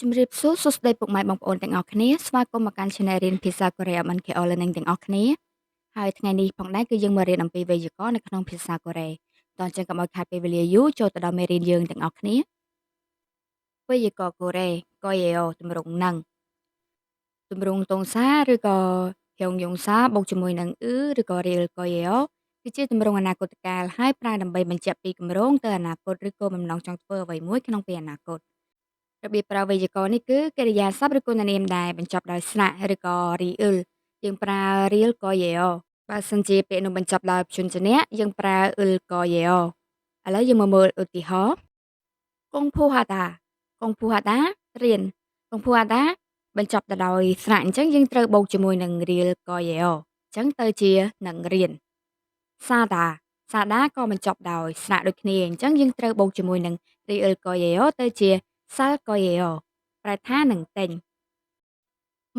ជំរាបសួរសួស្តីពុកម៉ែបងប្អូនទាំងអស់គ្នាស្វាគមន៍មកកាន់ Channel រៀនភាសាកូរ៉េ MNKO Learning ទាំងអស់គ្នាហើយថ្ងៃនេះផងដែរគឺយើងមករៀនអំពីវេយ្យាករណ៍នៅក្នុងភាសាកូរ៉េតោះអញ្ចឹងកុំឲ្យខាតពេលវេលាយូរចូលទៅដល់មេរៀនយើងទាំងអស់គ្នាវេយ្យាករណ៍កូរ៉េកូយេអូទម្រង់នឹងទម្រង់តុងសាឬក៏ហៀងយ៉ុងសាបូកជាមួយនឹងឬក៏រៀលកូយេអូគឺជាទម្រង់អនាគតកាលហើយប្រើដើម្បីបញ្ជាក់ពីគម្រោងទៅអនាគតឬក៏បំណងចង់ធ្វើអ្វីមួយក្នុងពេលអនាគត របៀបប្រើវេយ្យាករណ៍នេះគឺកិរិយាសព្ទឬគុណនាមដែលបញ្ចប់ដោយស្នាក់ឬក៏រីអ៊ឹលយើងប្រើរៀលក៏យេអូបើសិនជាពាក្យនោះបញ្ចប់ដោយព្យញ្ជនៈយើងប្រើអ៊ឹលក៏យេអូឥឡូវយើងមកមើលឧទាហរណ៍កុងភូហាតាកុងភូហាតារៀនកុងភូហាតាបញ្ចប់ទៅដោយស្នាក់អញ្ចឹងយើងត្រូវបូកជាមួយនឹងរៀលក៏យេអូអញ្ចឹងទៅជានឹងរៀនសាតាសាតាក៏បញ្ចប់ដោយស្នាក់ដូចគ្នាអញ្ចឹងយើងត្រូវបូកជាមួយនឹងរីអ៊ឹលក៏យេអូទៅជាសាល់ក៏យេអូប្រែថានឹងទិញ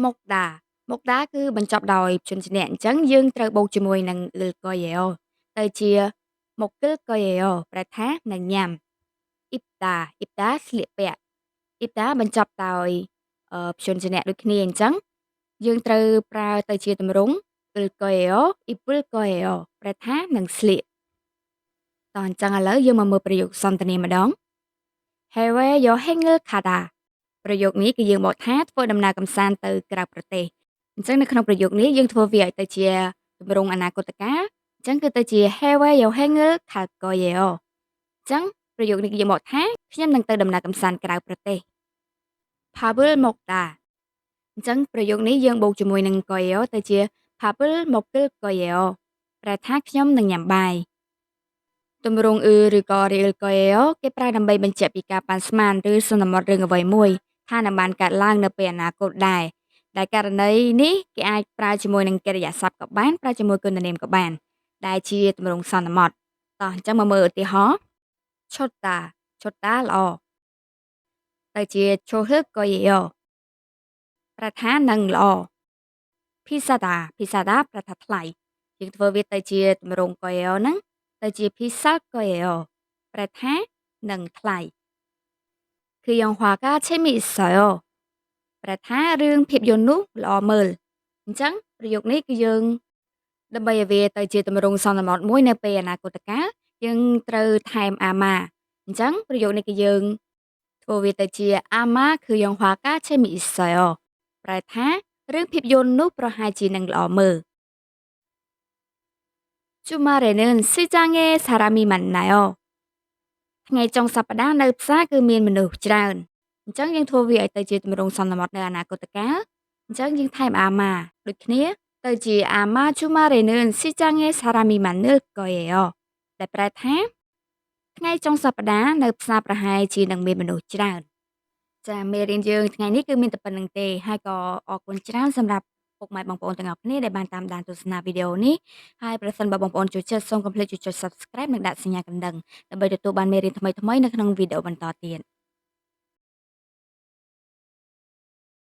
មុកដាមុកដាគឺបញ្ចប់ដោយព្យញ្ជនៈអញ្ចឹងយើងត្រូវបូកជាមួយនឹងលឹលក៏យេអូទៅជាមុកគិលក៏យេអូប្រែថានឹងញ៉ាំអ៊ីបតាអ៊ីបតាស្លៀកពាក់អ៊ីបតាបញ្ចប់ដោយព្យញ្ជនៈដូចគ្នាអញ្ចឹងយើងត្រូវប្រើទៅជាទម្រង់អ៊ឹលក៏យេអូអ៊ីពុលក៏យេអូប្រែថានឹងស្លៀកតោះអញ្ចឹងឥឡូវយើងមកមើលប្រយោគសន្ទនាម្ដង Hewe yo hengel kada ប្រយោគនេះគឺយើងបកថាធ្វើដំណើរកម្សាន្តទៅក្រៅប្រទេសអញ្ចឹងនៅក្នុងប្រយោគនេះយើងធ្វើវាឲ្យទៅជាទម្រង់អនាគតកាលអញ្ចឹងគឺទៅជា Hewe yo hengel kalkoyeo អញ្ចឹងប្រយោគនេះគឺយើងបកថាខ្ញុំនឹងទៅដំណើរកម្សាន្តក្រៅប្រទេស Pabul mokda អញ្ចឹងប្រយោគនេះយើងបូកជាមួយនឹង koyeo ទៅជា Pabul mokil koyeo ប្រែថាខ្ញុំនឹងញ៉ាំបាយទម្រង់ឬក៏ real koeo គេប្រើដើម្បីបញ្ជាក់ពីការប៉ាន់ស្មានឬសន្មត់រឿងអ្វីមួយថានឹងបានកើតឡើងនៅពេលអនាគតដែរដែលករណីនេះគេអាចប្រើជាមួយនឹងកិរិយាសព្ទក៏បានប្រើជាមួយគុណនាមក៏បានដែលជាទម្រង់សន្មត់តោះអញ្ចឹងមកមើលឧទាហរណ៍ឈុតតាឈុតតាល្អទៅជាឈូហឹកក៏យេអូប្រថានឹងល្អភីសាដាប្រថាថ្លៃយើងធ្វើវាទៅជាទម្រង់ក៏យេអូហ្នឹងទៅជាភីសាក៏យេអូប្រថានឹងថ្លៃគឺយ៉ងហွာកាឆេមីស័យអូប្រថារឿងភាពយន្តនោះល្អមើលអញ្ចឹងប្រយោគនេះគឺយើងដើម្បីឲ្យវាទៅជាទម្រង់សន្មតមួយនៅពេលអនាគតកាលយើងត្រូវថែមអាម៉ាអញ្ចឹងប្រយោគនេះគឺយើងធ្វើវាទៅជាអាម៉ាគឺយ៉ងហွာកាឆេមីស័យអូប្រែថារឿងភាពយន្តនោះប្រហែលជានឹងល្អមើល주말에는 시장에 사람이 많나요? ថ្ងៃចុងសប្តាហ៍នៅផ្សារគឺមានមនុស្សច្រើនអញ្ចឹងយើងធ្វើវាឲ្យទៅជាទម្រង់សន្មតនៅអនាគតកាលអញ្ចឹងយើងថែមអាម៉ាដូចគ្នាទៅជាអាម៉ា주말에는 시장에 사람이 많을 거예요 ដែលប្រែថាថ្ងៃចុងសប្តាហ៍នៅផ្សារប្រហែលជានឹងមានមនុស្សច្រើនចាមេរៀនយើងថ្ងៃនេះគឺមានតែប៉ុណ្្នឹងទេហើយក៏អរគុណច្រើនសម្រាប់ពុកម៉ែបងប្អូនទាំងអស់គ្នាដែលបានតាមដានទស្សនាវីដេអូនេះហើយប្រសិនបើបងប្អូនចូលចិត្តសូមកុំភ្លេចជួយចុច Subscribe និងដាក់សញ្ញាកណ្ដឹងដើម្បីទទួលបានមេរៀនថ្មីៗនៅក្នុងវីដេអូបន្តទៀត